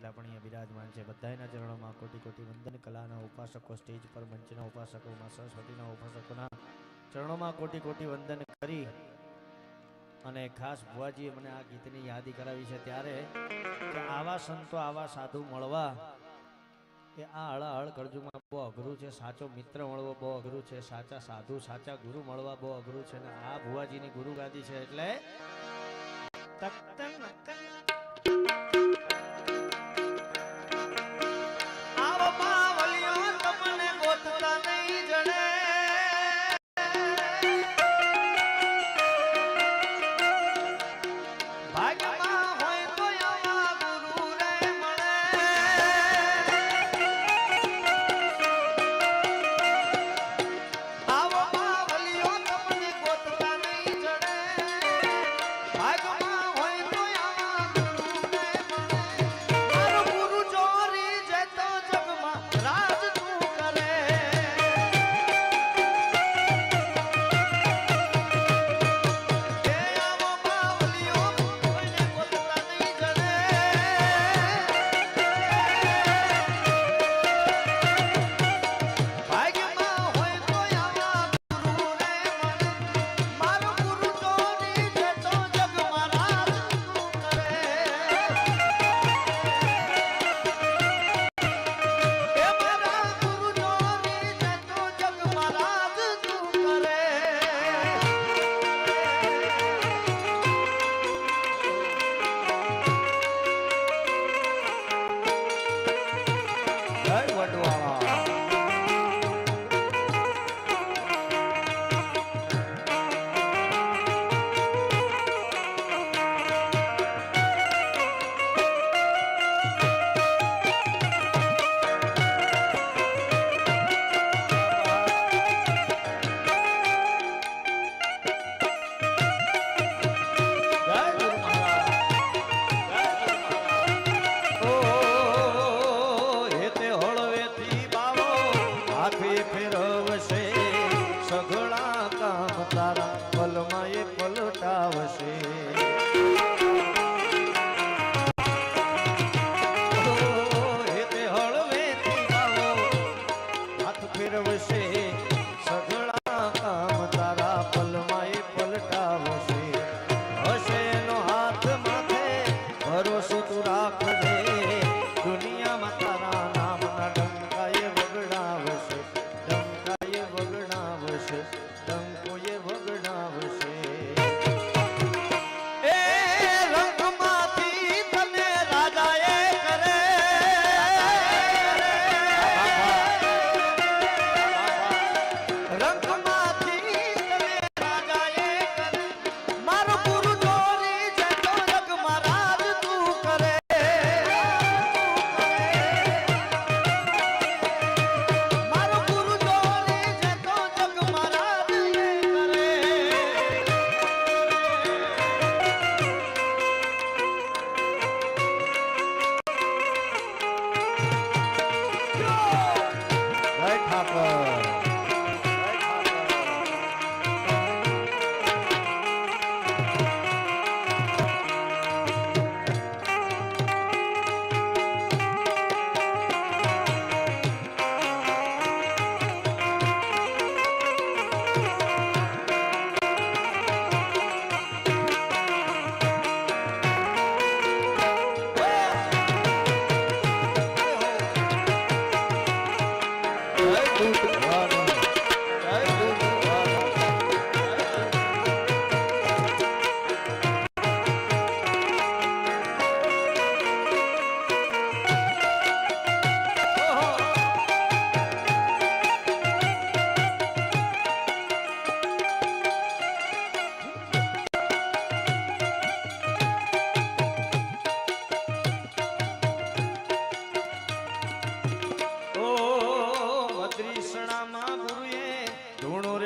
જેટલા પણ અહીંયા બિરાજમાન છે બધાના ચરણોમાં કોટી કોટી વંદન. કલાના ઉપાસકો, સ્ટેજ પર મંચના ઉપાસકો, માં સરસ્વતીના ઉપાસકોના ચરણોમાં કોટી કોટી વંદન કરી અને ખાસ ભુવાજીએ મને આ ગીતની યાદી કરાવી છે ત્યારે કે આવા સંતો આવા સાધુ મળવા એ આ હળાહળ કરજુમાં બહુ અઘરું છે. સાચો મિત્ર મળવો બહુ અઘરું છે. સાચા સાધુ સાચા ગુરુ મળવા બહુ અઘરું છે. ને આ ભુવાજીની ગુરુ ગાદી છે એટલે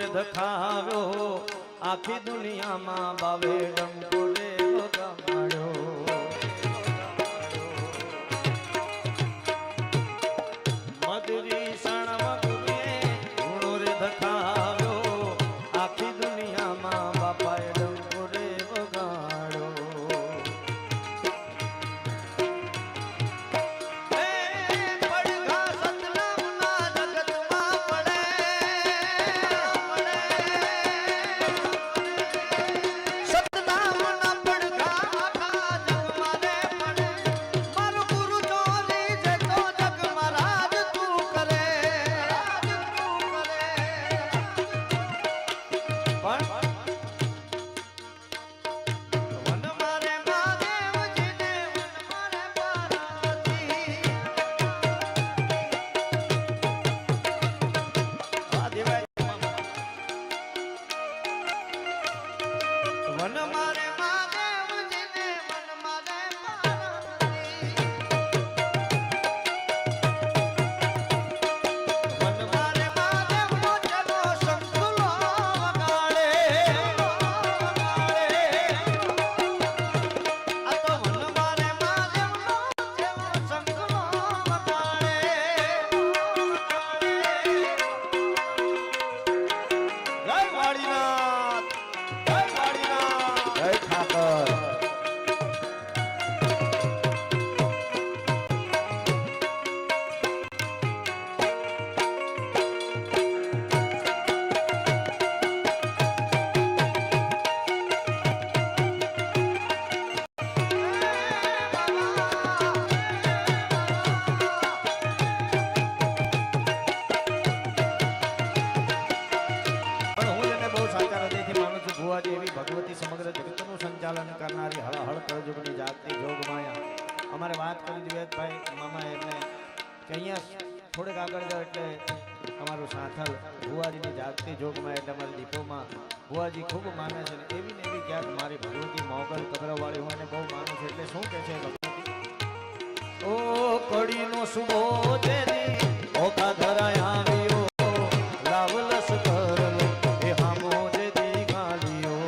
દખાવ્યો આખી દુનિયામાં બાવે ડંકો રે વગાડ્યો મધુરી સણમાં ગુરુએ ધૂણો રે દખાવ્યો આખી દુનિયામાં બાપાએ ડંકો રે વગાડ્યો વાત કરી દિવેશભાઈ મામા એમને કે અહીંયા થોડેક આગળ જાવ એટલે અમારું સાંથલ ભુવાજીની જાગતી જોગમાં એટલે અમારી દીપોમાં ભુવાજી ખૂબ માને છે ને એવી ક્યાંક મારી ભગવતી મોગલ કબરવાળી હું એને બહુ માનું છું એટલે શું કે છે ભગવતી ઓ કડીનો સુબો તેરી ઓખા ધરાય આવ્યો લાવલસ કરલો એ હામો જે દી ગાલિયો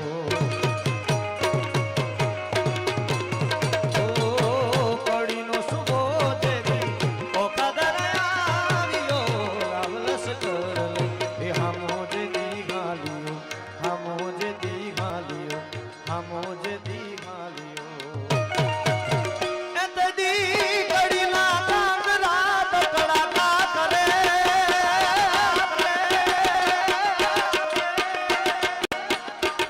ઓ કડીનો સુબો તેરી ઓખા ધરાય આવ્યો લાવલસ કરલો એ હામો જે દી ગાલિયો હામો જે દી ગાલિયો હામો જે દી ગાલિયો એ તદી કડીના કાંગરા તકડાકા કરે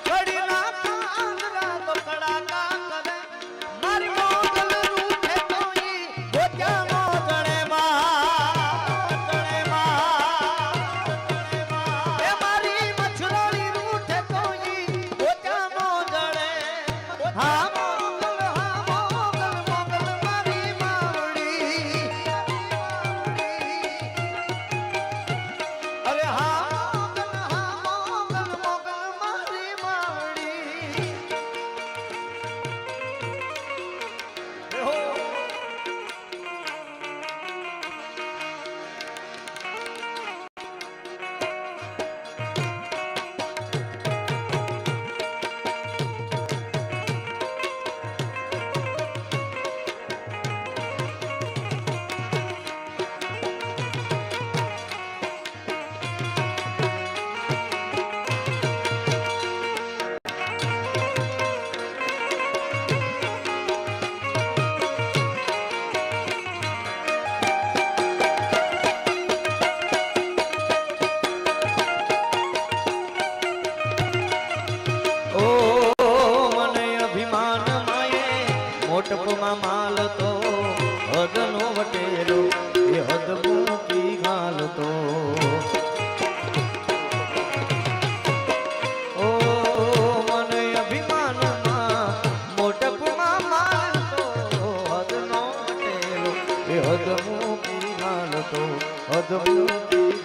કડીના કાંગરા તકડાકા કરે મારી મોગલ રૂઠે તોઈ ગોત્યાનો જણે માં એ મારી મછરાળી રૂઠે તોઈ ગોત્યાનો જણે હા મોગલ મારી માવડી અરે હા મોગલ મારી માવડી હો ઓ મને અભિમાન માયે મોટપમાં માલ તો હદનો વટેલો એ હદ મૂકી ગાલતો ઓ મને અભિમાનમાં મોટપમાં માલ તો હદનો વટેલો એ હદ મૂકી ગાલતો હદ મૂકી